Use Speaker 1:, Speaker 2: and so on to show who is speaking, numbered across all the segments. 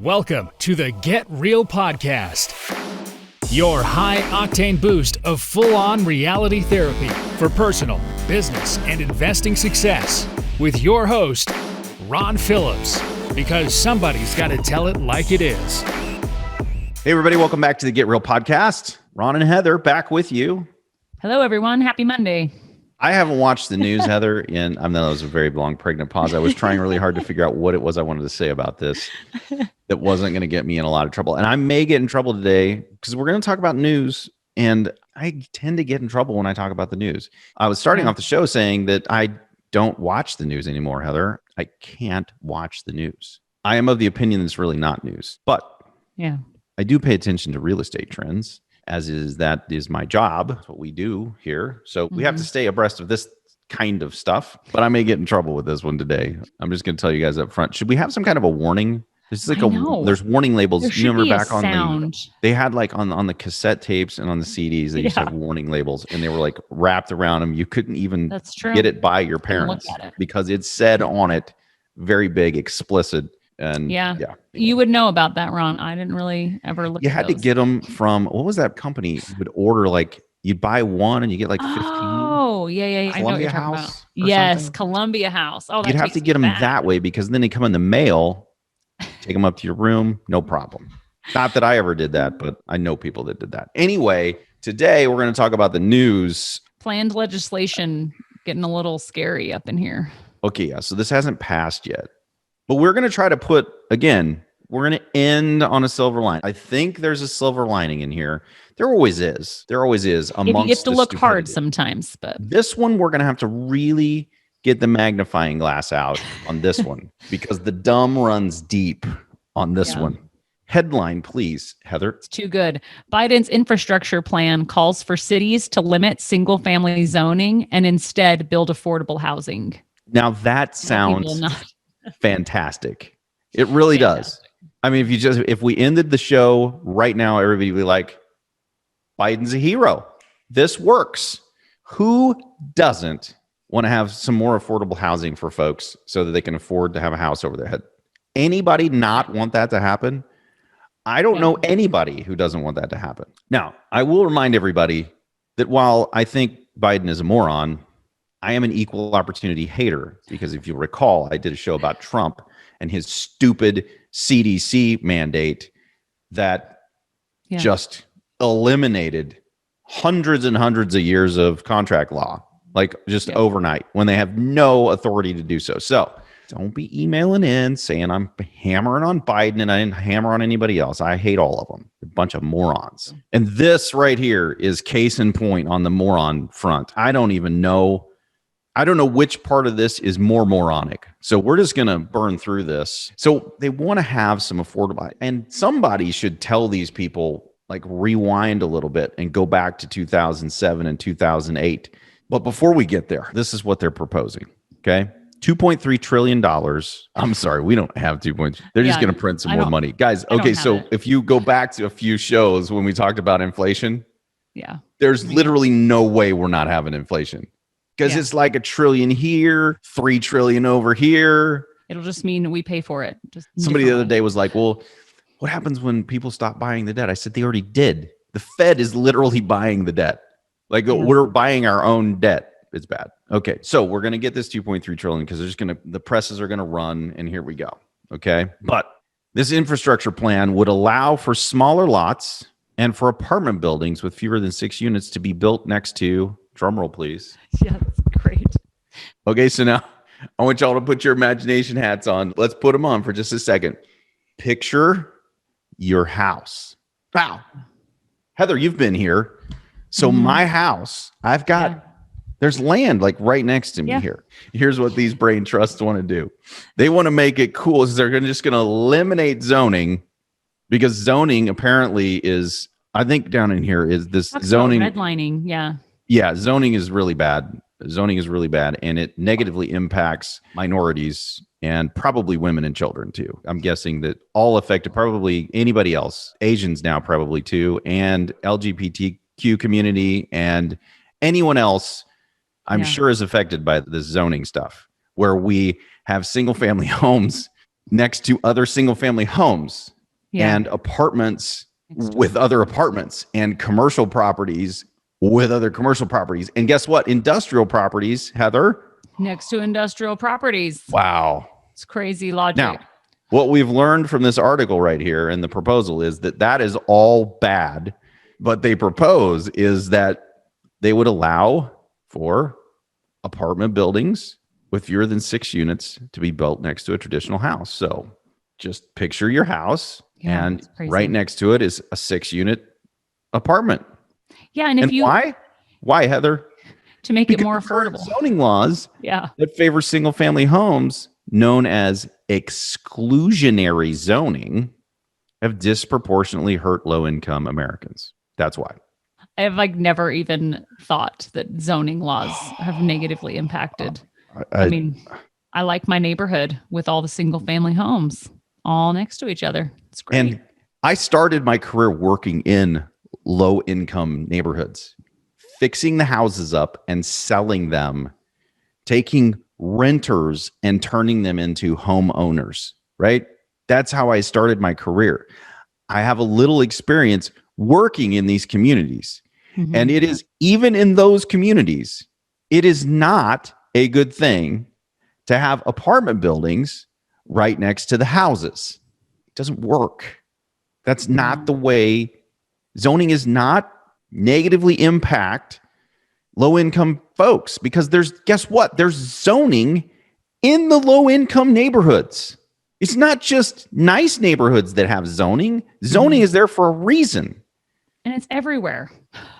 Speaker 1: Welcome to the Get Real Podcast, your high-octane boost of full-on reality therapy for personal, business, and investing success with your host, Ron Phillips, because somebody's got to tell it like it is.
Speaker 2: Hey, everybody. Welcome back to the Get Real Podcast. Ron and Heather back with you.
Speaker 3: Hello, everyone. Happy Monday.
Speaker 2: I haven't watched the news, Heather, I know that was a very long pregnant pause. I was trying really hard to figure out what it was I wanted to say about this that wasn't going to get me in a lot of trouble. And I may get in trouble today because we're going to talk about news. And I tend to get in trouble when I talk about the news. I was starting off the show saying that I don't watch the news anymore, Heather. I can't watch the news. I am of the opinion that it's really not news. But I do pay attention to real estate trends. That is my job. That's what we do here. So we have to stay abreast of this kind of stuff, but I may get in trouble with this one today. I'm just going to tell you guys up front. Should we have some kind of a warning? There's like there's warning labels.
Speaker 3: You remember back on
Speaker 2: they had like on the cassette tapes and on the CDs, they used to have warning labels and they were like wrapped around them. You couldn't even get it by your parents because it said on it very big, explicit. And
Speaker 3: you would know about that, Ron. I didn't really ever look.
Speaker 2: You had to get them from, what was that company? You would order like, you'd buy one and you get like 15.
Speaker 3: Oh, yeah. I know what you're talking about. Yes, something. Columbia House. Oh,
Speaker 2: you'd have to get them that way because then they come in the mail, take them up to your room, no problem. Not that I ever did that, but I know people that did that. Anyway, today we're going to talk about the news.
Speaker 3: Planned legislation getting a little scary up in here.
Speaker 2: Okay, yeah. So this hasn't passed yet. But we're going to try to we're going to end on a silver line. I think there's a silver lining in here. There always is.
Speaker 3: You have to look hard sometimes. But
Speaker 2: this one, we're going to have to really get the magnifying glass out on this one because the dumb runs deep on this one. Headline, please, Heather.
Speaker 3: It's too good. Biden's infrastructure plan calls for cities to limit single-family zoning and instead build affordable housing.
Speaker 2: Now that sounds fantastic. It really does. I mean, if we ended the show right now, everybody would be like, Biden's a hero. This works. Who doesn't want to have some more affordable housing for folks so that they can afford to have a house over their head? Anybody not want that to happen? I don't know anybody who doesn't want that to happen. Now, I will remind everybody that while I think Biden is a moron, I am an equal opportunity hater because if you recall, I did a show about Trump and his stupid CDC mandate that just eliminated hundreds and hundreds of years of contract law, like just overnight when they have no authority to do so. So don't be emailing in saying I'm hammering on Biden and I didn't hammer on anybody else. I hate all of them. They're a bunch of morons. And this right here is case in point on the moron front. I don't know which part of this is more moronic. So we're just going to burn through this. So they want to have some affordable, and somebody should tell these people, like rewind a little bit and go back to 2007 and 2008. But before we get there, this is what they're proposing. Okay. $2.3 trillion. I'm sorry, we don't have 2.3. They're just going to print some more money. Guys, okay, so if you go back to a few shows when we talked about inflation, there's literally no way we're not having inflation. Because it's like $1 trillion here, $3 trillion over here.
Speaker 3: It'll just mean we pay for it. Just
Speaker 2: somebody the other day was like, well, what happens when people stop buying the debt? I said, they already did. The Fed is literally buying the debt. Like we're buying our own debt. It's bad. Okay. So we're going to get this 2.3 trillion because the presses are going to run and here we go. Okay. But this infrastructure plan would allow for smaller lots and for apartment buildings with fewer than 6 units to be built next to, drumroll please.
Speaker 3: Yeah, that's great.
Speaker 2: Okay. So now I want y'all to put your imagination hats on. Let's put them on for just a second. Picture your house. Wow. Heather, you've been here. So my house, I've got, there's land like right next to me here. Here's what these brain trusts want to do. They want to make it cool. So they're just going to eliminate zoning because zoning apparently is, I think down in here is this zoning.
Speaker 3: Redlining.
Speaker 2: Yeah. Zoning is really bad. And it negatively impacts minorities and probably women and children too. I'm guessing that all affected, probably anybody else, Asians now probably too, and LGBTQ community and anyone else I'm sure is affected by this zoning stuff where we have single family homes next to other single family homes and apartments with other apartments and commercial properties with other commercial properties. And guess what? Industrial properties, Heather.
Speaker 3: Next to industrial properties.
Speaker 2: Wow.
Speaker 3: It's crazy logic.
Speaker 2: Now, what we've learned from this article right here and the proposal is that is all bad. What they propose is that they would allow for apartment buildings with fewer than 6 units to be built next to a traditional house. So just picture your house and right next to it is a 6-unit apartment.
Speaker 3: Yeah. And
Speaker 2: why, Heather?
Speaker 3: To make it more affordable.
Speaker 2: Zoning laws that favor single family homes, known as exclusionary zoning, have disproportionately hurt low income Americans. That's why.
Speaker 3: I've never even thought that zoning laws have negatively impacted. I mean, I like my neighborhood with all the single family homes all next to each other. It's great.
Speaker 2: And I started my career working in low income neighborhoods, fixing the houses up and selling them, taking renters and turning them into homeowners, right? That's how I started my career. I have a little experience working in these communities. Mm-hmm. And it is, even in those communities, it is not a good thing to have apartment buildings right next to the houses. It doesn't work. That's not the way. Zoning is not negatively impact low-income folks, because guess what? There's zoning in the low-income neighborhoods. It's not just nice neighborhoods that have zoning. Zoning is there for a reason.
Speaker 3: And it's everywhere.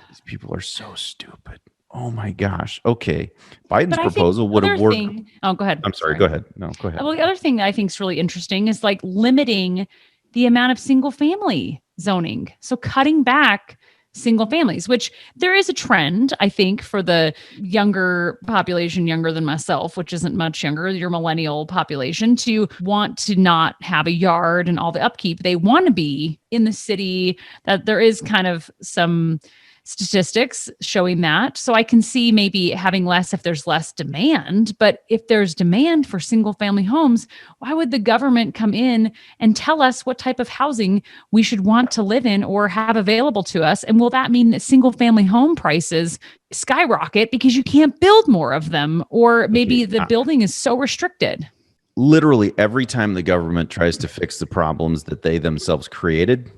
Speaker 2: These people are so stupid. Oh my gosh. Okay. Biden's proposal would have worked.
Speaker 3: Oh, go ahead.
Speaker 2: I'm sorry. Go ahead. No, go ahead.
Speaker 3: Well, the other thing that I think is really interesting is limiting the amount of single family zoning. So cutting back single families, which there is a trend, I think, for the younger population, younger than myself, which isn't much younger, your millennial population, to want to not have a yard and all the upkeep. They want to be in the city. That there is kind of some statistics showing that. So I can see maybe having less if there's less demand. But if there's demand for single family homes, why would the government come in and tell us what type of housing we should want to live in or have available to us? And will that mean that single family home prices skyrocket because you can't build more of them? Or maybe the building is so restricted?
Speaker 2: Literally every time the government tries to fix the problems that they themselves created,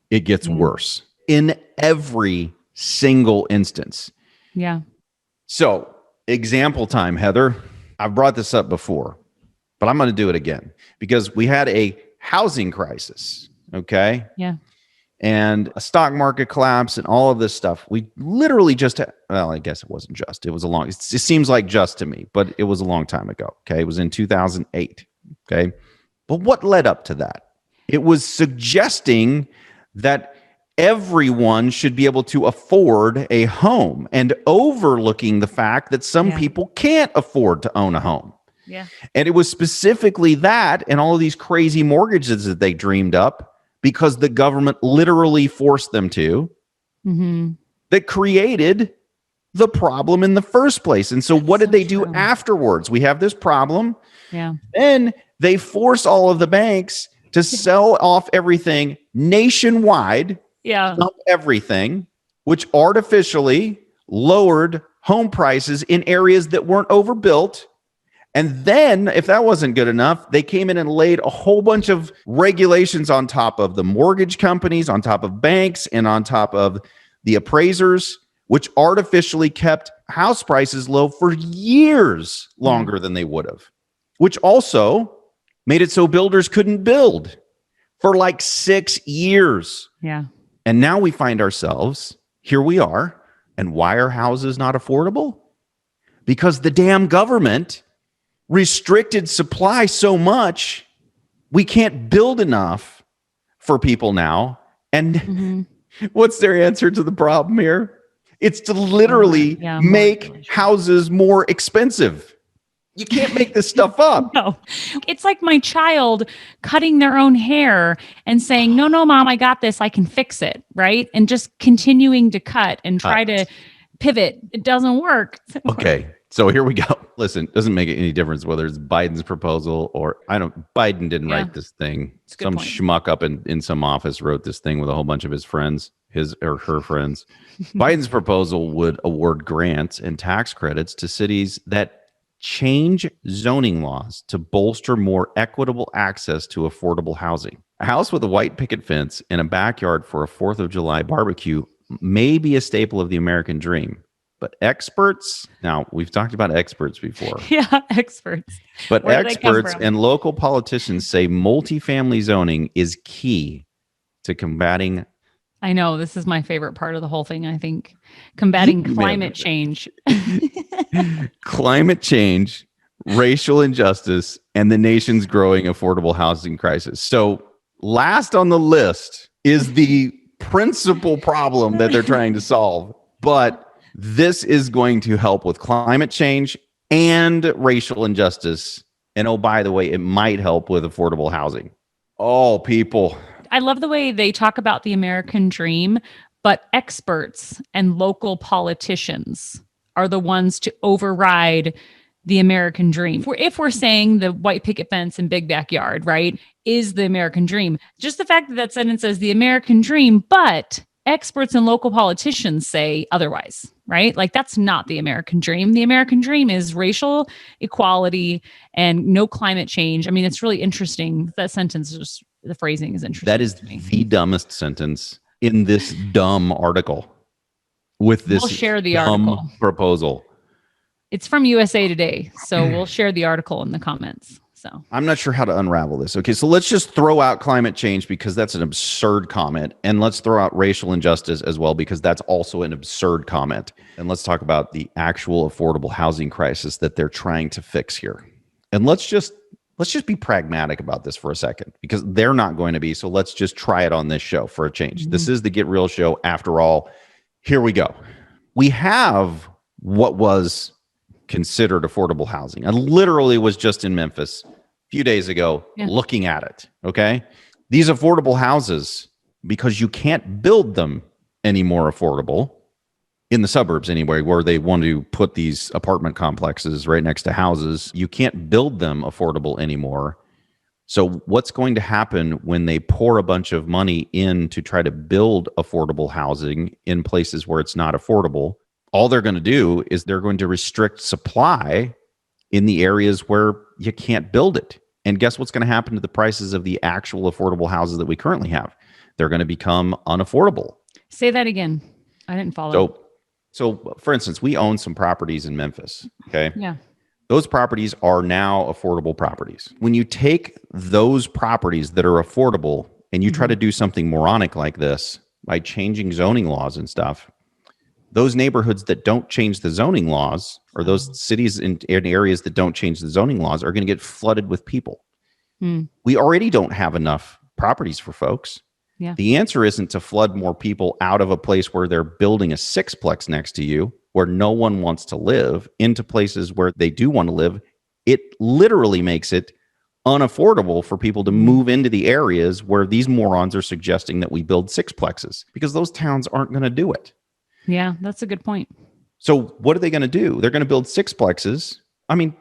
Speaker 2: it gets worse in every single instance.
Speaker 3: Yeah.
Speaker 2: So, example time, Heather. I've brought this up before, but I'm going to do it again because we had a housing crisis. Okay.
Speaker 3: Yeah.
Speaker 2: And a stock market collapse and all of this stuff. We literally I guess it wasn't just. It seems like just to me, but it was a long time ago. Okay. It was in 2008. Okay. But what led up to that? It was suggesting that everyone should be able to afford a home and overlooking the fact that some people can't afford to own a home.
Speaker 3: Yeah.
Speaker 2: And it was specifically that and all of these crazy mortgages that they dreamed up because the government literally forced them to, that created the problem in the first place. And so what did they do afterwards? We have this problem.
Speaker 3: Yeah.
Speaker 2: Then they force all of the banks to sell off everything nationwide.
Speaker 3: Yeah.
Speaker 2: Everything, which artificially lowered home prices in areas that weren't overbuilt. And then, if that wasn't good enough, they came in and laid a whole bunch of regulations on top of the mortgage companies, on top of banks, and on top of the appraisers, which artificially kept house prices low for years longer than they would have, which also made it so builders couldn't build for 6 years.
Speaker 3: Yeah.
Speaker 2: And now we find ourselves, here we are. And why are houses not affordable? Because the damn government restricted supply so much, we can't build enough for people now. And what's their answer to the problem here? It's to literally make houses more expensive. You can't make this stuff up.
Speaker 3: No, it's like my child cutting their own hair and saying, no, mom, I got this. I can fix it. Right. And just continuing to cut and try to pivot. It doesn't work.
Speaker 2: Okay. So here we go. Listen, doesn't make any difference whether it's Biden's proposal or Biden didn't write this thing. Some schmuck up in some office wrote this thing with a whole bunch of his friends, his or her friends. Biden's proposal would award grants and tax credits to cities that change zoning laws to bolster more equitable access to affordable housing. A house with a white picket fence and a backyard for a 4th of July barbecue may be a staple of the American dream. But experts, now we've talked about experts before.
Speaker 3: Yeah, experts.
Speaker 2: But experts and local politicians say multifamily zoning is key to combating.
Speaker 3: I know, this is my favorite part of the whole thing, I think. Combating climate change.
Speaker 2: Climate change, racial injustice, and the nation's growing affordable housing crisis. So last on the list is the principal problem that they're trying to solve. But this is going to help with climate change and racial injustice. And oh, by the way, it might help with affordable housing. Oh, people.
Speaker 3: I love the way they talk about the American dream, but experts and local politicians are the ones to override the American dream. If we're saying the white picket fence and big backyard, right, is the American dream, just the fact that that sentence says the American dream, but experts and local politicians say otherwise, right? Like that's not the American dream. The American dream is racial equality and no climate change. I mean, it's really interesting. That sentence, just the phrasing is interesting.
Speaker 2: That is the dumbest sentence in this dumb article with this
Speaker 3: we'll share the
Speaker 2: dumb
Speaker 3: article.
Speaker 2: Proposal.
Speaker 3: It's from USA Today. So we'll share the article in the comments. So
Speaker 2: I'm not sure how to unravel this. Okay, so let's just throw out climate change because that's an absurd comment. And let's throw out racial injustice as well because that's also an absurd comment. And let's talk about the actual affordable housing crisis that they're trying to fix here. And let's just be pragmatic about this for a second because they're not going to be. So let's just try it on this show for a change. Mm-hmm. This is the Get Real show after all. Here we go. We have what was considered affordable housing. I literally was just in Memphis a few days ago looking at it. Okay. These affordable houses, because you can't build them any more affordable in the suburbs anyway, where they want to put these apartment complexes right next to houses, you can't build them affordable anymore. So what's going to happen when they pour a bunch of money in to try to build affordable housing in places where it's not affordable? All they're going to do is they're going to restrict supply in the areas where you can't build it. And guess what's going to happen to the prices of the actual affordable houses that we currently have? They're going to become unaffordable.
Speaker 3: Say that again. I didn't follow.
Speaker 2: So for instance, we own some properties in Memphis. Okay.
Speaker 3: Yeah.
Speaker 2: Those properties are now affordable properties. When you take those properties that are affordable and you try to do something moronic like this by changing zoning laws and stuff, those neighborhoods that don't change the zoning laws or those cities in areas that don't change the zoning laws are going to get flooded with people. We already don't have enough properties for folks.
Speaker 3: Yeah.
Speaker 2: The answer isn't to flood more people out of a place where they're building a sixplex next to you where no one wants to live into places where they do want to live. It literally makes it unaffordable for people to move into the areas where these morons are suggesting that we build sixplexes because those towns aren't going to do it.
Speaker 3: Yeah, that's a good point.
Speaker 2: So what are they going to do? They're going to build sixplexes. I mean,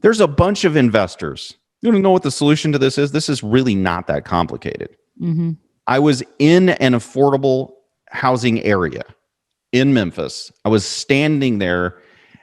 Speaker 2: there's a bunch of investors. You don't know what the solution to this is? This is really not that complicated.
Speaker 3: Mm-hmm.
Speaker 2: I was in an affordable housing area in Memphis. I was standing there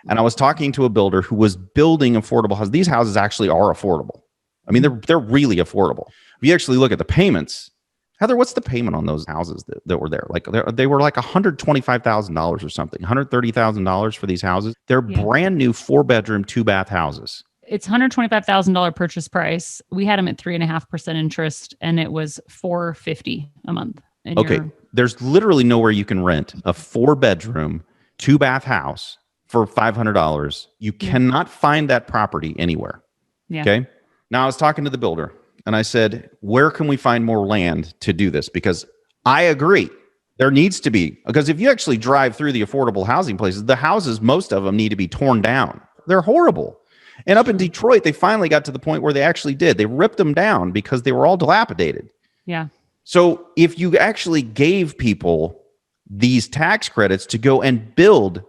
Speaker 2: and I was talking to a builder who was building affordable houses. These houses actually are affordable. I mean, they're really affordable. If you actually look at the payments, Heather, what's the payment on those houses that were there? Like they were like $125,000 or something, $130,000 for these houses. They're brand new 4-bedroom, 2-bath houses.
Speaker 3: It's $125,000 purchase price. We had them at 3.5% interest, and it was $450 a month.
Speaker 2: Okay, there's literally nowhere you can rent a 4-bedroom, 2-bath house for $500. You cannot find that property anywhere.
Speaker 3: Yeah.
Speaker 2: Okay. Now I was talking to the builder. And I said, where can we find more land to do this? Because I agree, there needs to be. Because if you actually drive through the affordable housing places, the houses, most of them need to be torn down. They're horrible. And up in Detroit, they finally got to the point where they actually did. They ripped them down because they were all dilapidated.
Speaker 3: Yeah.
Speaker 2: So if you actually gave people these tax credits to go and build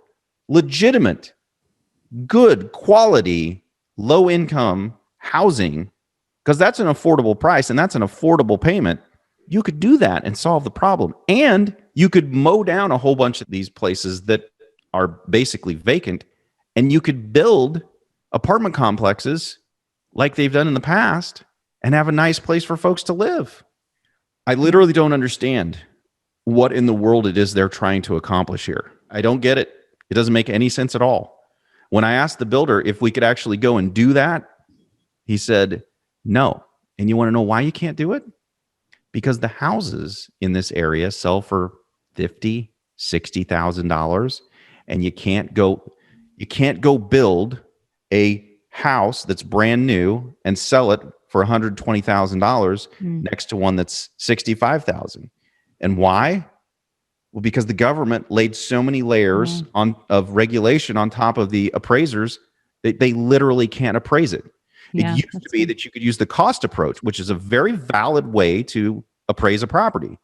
Speaker 2: legitimate good quality, low income housing, because that's an affordable price and that's an affordable payment, you could do that and solve the problem. And you could mow down a whole bunch of these places that are basically vacant, and you could build apartment complexes like they've done in the past and have a nice place for folks to live. I literally don't understand what in the world it is they're trying to accomplish here. I don't get it. It doesn't make any sense at all. When I asked the builder if we could actually go and do that, he said, no. And you want to know why you can't do it? Because the houses in this area sell for $50,000, $60,000, and you can't go build a house that's brand new and sell it for $120,000 next to one that's $65,000. And why? Well, because the government laid so many layers of regulation on top of the appraisers that they literally can't appraise it. It used to be that you could use the cost approach, which is a very valid way to appraise a property,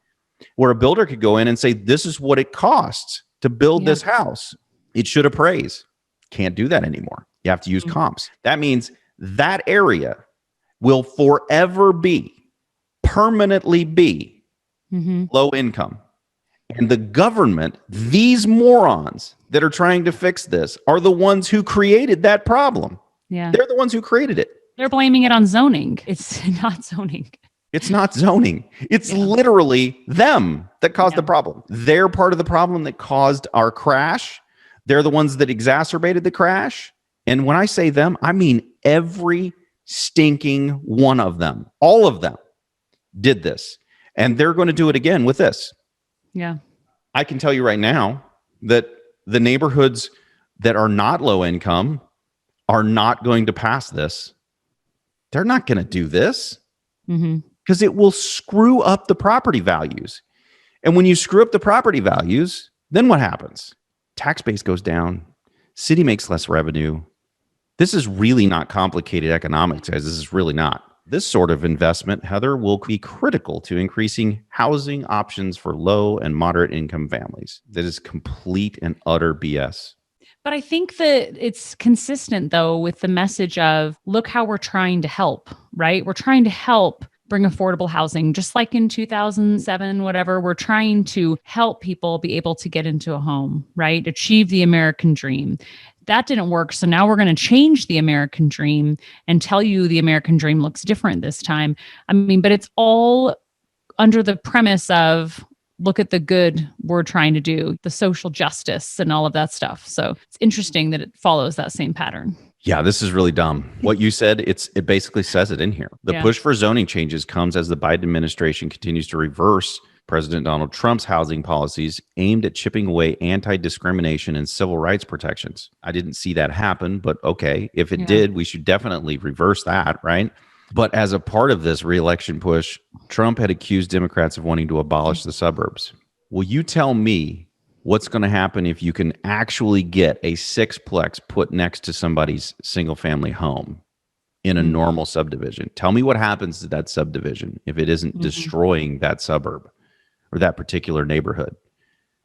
Speaker 2: where a builder could go in and say, this is what it costs to build this house. It should appraise. Can't do that anymore. You have to use comps. That means that area will forever be, permanently be low income. And the government, these morons that are trying to fix this, are the ones who created that problem.
Speaker 3: Yeah.
Speaker 2: They're the ones who created it.
Speaker 3: They're blaming it on zoning. It's not zoning.
Speaker 2: It's not zoning. It's literally them that caused the problem. They're part of the problem that caused our crash. They're the ones that exacerbated the crash. And when I say them, I mean every stinking one of them. All of them did this. And they're going to do it again with this.
Speaker 3: Yeah.
Speaker 2: I can tell you right now that the neighborhoods that are not low income are not going to pass this. They're not going to do this because it will screw up the property values. And when you screw up the property values, then what happens? Tax base goes down. City makes less revenue. This is really not complicated economics, guys. This is really not. This sort of investment, Heather, will be critical to increasing housing options for low and moderate income families. That is complete and utter BS.
Speaker 3: But I think that it's consistent, though, with the message of, look how we're trying to help, right? We're trying to help bring affordable housing, just like in 2007, whatever. We're trying to help people be able to get into a home, right? Achieve the American dream. That didn't work. So now we're going to change the American dream and tell you the American dream looks different this time. I mean, but it's all under the premise of, look at the good we're trying to do, the social justice and all of that stuff. So it's interesting that it follows that same pattern.
Speaker 2: Yeah, this is really dumb. What you said, it basically says it in here. The push for zoning changes comes as the Biden administration continues to reverse President Donald Trump's housing policies aimed at chipping away anti-discrimination and civil rights protections. I didn't see that happen, but okay, if it did, we should definitely reverse that, right? But as a part of this re-election push, Trump had accused Democrats of wanting to abolish the suburbs. Will you tell me what's going to happen if you can actually get a sixplex put next to somebody's single-family home in a normal subdivision? Tell me what happens to that subdivision if it isn't destroying that suburb or that particular neighborhood.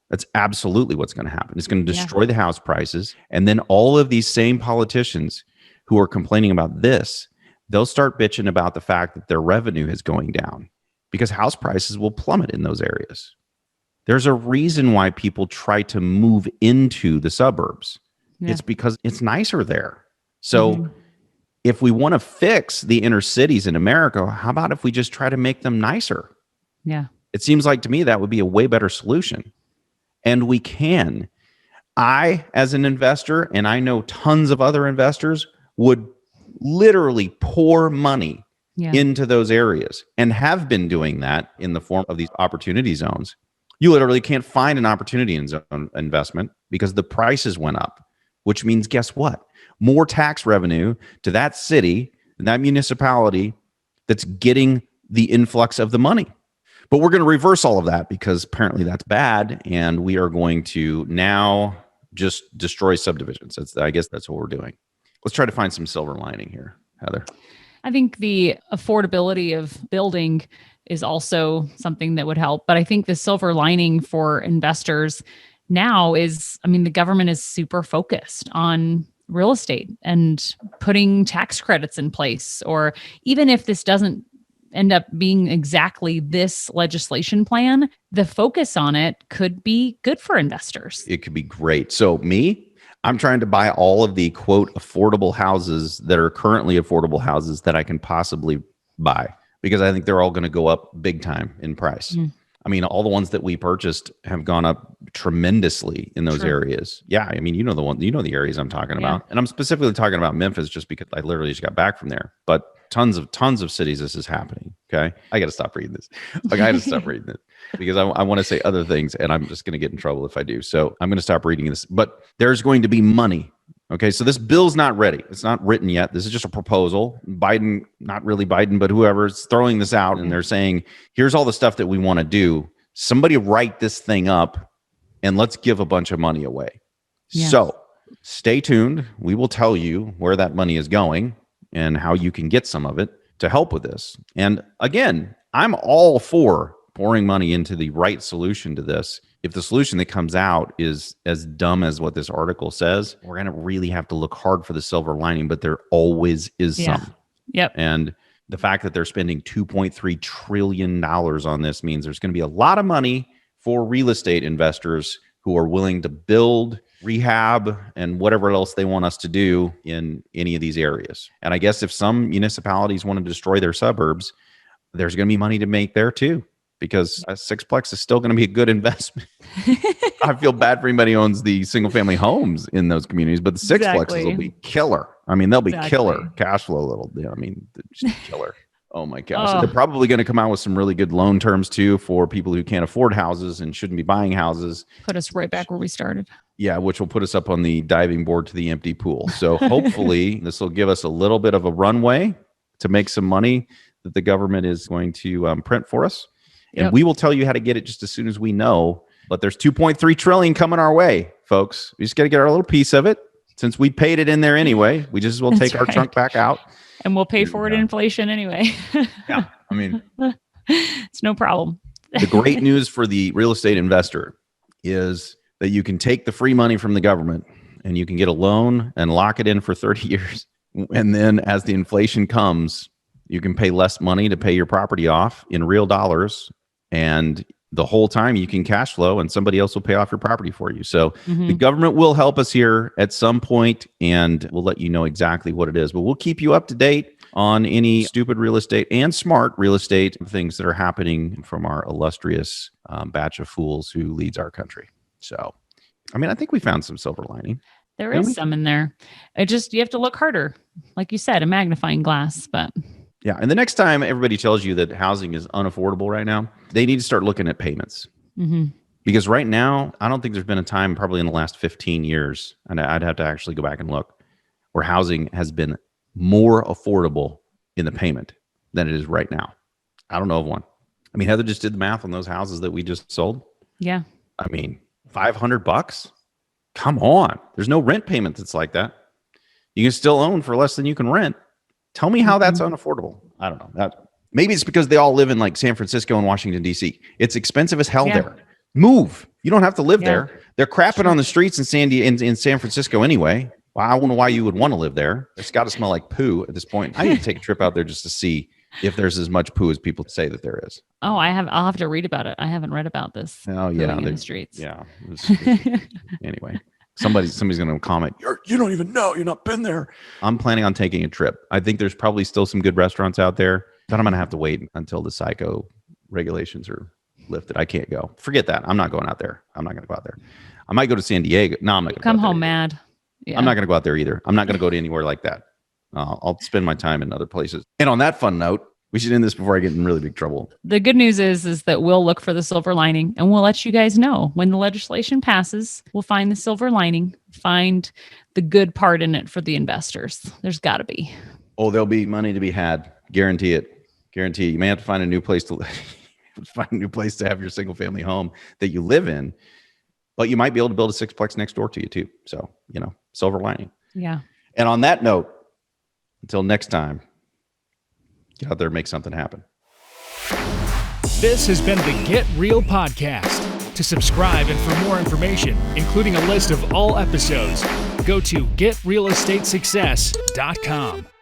Speaker 2: That's absolutely what's going to happen. It's going to destroy the house prices. And then all of these same politicians who are complaining about this, they'll start bitching about the fact that their revenue is going down because house prices will plummet in those areas. There's a reason why people try to move into the suburbs. It's because it's nicer there. So if we want to fix the inner cities in America, how about if we just try to make them nicer?
Speaker 3: Yeah.
Speaker 2: It seems like to me that would be a way better solution. And we can. I, as an investor, and I know tons of other investors, would literally pour money into those areas and have been doing that in the form of these opportunity zones. You literally can't find an opportunity zone investment because the prices went up, which means guess what? More tax revenue to that city and that municipality that's getting the influx of the money. But we're going to reverse all of that because apparently that's bad. And we are going to now just destroy subdivisions. I guess that's what we're doing. Let's try to find some silver lining here, Heather.
Speaker 3: I think the affordability of building is also something that would help. But I think the silver lining for investors now is, I mean, the government is super focused on real estate and putting tax credits in place, or even if this doesn't end up being exactly this legislation plan, the focus on it could be good for investors.
Speaker 2: It could be great. So I'm trying to buy all of the quote affordable houses that are currently affordable houses that I can possibly buy, because I think they're all going to go up big time in price. I mean, all the ones that we purchased have gone up tremendously in those areas. Yeah. I mean, the areas I'm talking about. And I'm specifically talking about Memphis just because I literally just got back from there. But tons of cities this is happening. Okay. I got to stop reading this. I got to stop reading it because I want to say other things and I'm just going to get in trouble if I do. So I'm going to stop reading this. But there's going to be money. Okay. So this bill's not ready. It's not written yet. This is just a proposal. Biden, not really Biden, but whoever's throwing this out and they're saying, here's all the stuff that we want to do. Somebody write this thing up and let's give a bunch of money away. Yes. So stay tuned. We will tell you where that money is going and how you can get some of it to help with this. And again, I'm all for pouring money into the right solution to this. If the solution that comes out is as dumb as what this article says, we're going to really have to look hard for the silver lining, but there always is some.
Speaker 3: Yep.
Speaker 2: And the fact that they're spending $2.3 trillion on this means there's going to be a lot of money for real estate investors who are willing to build, rehab, and whatever else they want us to do in any of these areas. And I guess if some municipalities want to destroy their suburbs, there's going to be money to make there too, because a sixplex is still going to be a good investment. I feel bad for anybody who owns the single family homes in those communities, but the sixplexes will be killer. I mean, they'll be killer cash flow little. I mean, just killer. Oh my gosh. Oh. They're probably going to come out with some really good loan terms too for people who can't afford houses and shouldn't be buying houses.
Speaker 3: Put us right back where we started.
Speaker 2: Yeah, which will put us up on the diving board to the empty pool. So hopefully this will give us a little bit of a runway to make some money that the government is going to print for us. And we will tell you how to get it just as soon as we know. But there's $2.3 trillion coming our way, folks. We just got to get our little piece of it. Since we paid it in there anyway, we just will take our chunk back out.
Speaker 3: And we'll pay for it in inflation anyway.
Speaker 2: Yeah, I mean,
Speaker 3: it's no problem.
Speaker 2: The great news for the real estate investor is that you can take the free money from the government and you can get a loan and lock it in for 30 years. And then as the inflation comes, you can pay less money to pay your property off in real dollars. And the whole time you can cash flow and somebody else will pay off your property for you. So the government will help us here at some point, and we'll let you know exactly what it is. But we'll keep you up to date on any stupid real estate and smart real estate things that are happening from our illustrious batch of fools who leads our country. So, I mean, I think we found some silver lining.
Speaker 3: There is some in there. You have to look harder. Like you said, a magnifying glass, but...
Speaker 2: Yeah. And the next time everybody tells you that housing is unaffordable right now, they need to start looking at payments. Because right now, I don't think there's been a time probably in the last 15 years, and I'd have to actually go back and look, where housing has been more affordable in the payment than it is right now. I don't know of one. I mean, Heather just did the math on those houses that we just sold.
Speaker 3: Yeah.
Speaker 2: I mean, $500? Come on. There's no rent payment that's like that. You can still own for less than you can rent. Tell me how that's unaffordable. I don't know. Maybe it's because they all live in like San Francisco and Washington, D.C. It's expensive as hell there. Move. You don't have to live there. They're crapping on the streets in San Francisco anyway. Well, I don't know why you would want to live there. It's got to smell like poo at this point. I need to take a trip out there just to see if there's as much poo as people say that there is.
Speaker 3: Oh, I'll have to read about it. I haven't read about this.
Speaker 2: Oh yeah,
Speaker 3: in the streets.
Speaker 2: Yeah. Anyway. Somebody's going to comment, you don't even know. You're not been there. I'm planning on taking a trip. I think there's probably still some good restaurants out there, but I'm going to have to wait until the psycho regulations are lifted. I can't go. Forget that. I'm not going out there. I'm not going to go out there. I might go to San Diego. No, I'm not going to
Speaker 3: come home mad.
Speaker 2: Yeah. I'm not going to go out there either. I'm not going to go to anywhere like that. I'll spend my time in other places. And on that fun note, we should end this before I get in really big trouble.
Speaker 3: The good news is that we'll look for the silver lining and we'll let you guys know when the legislation passes. We'll find the silver lining, find the good part in it for the investors. There's got to be.
Speaker 2: Oh, there'll be money to be had. Guarantee it. Guarantee it. You may have to find a new place to have your single family home that you live in, but you might be able to build a sixplex next door to you too. So, silver lining.
Speaker 3: Yeah.
Speaker 2: And on that note, until next time, get out there and make something happen.
Speaker 1: This has been the Get Real Podcast. To subscribe and for more information, including a list of all episodes, go to getrealestatesuccess.com.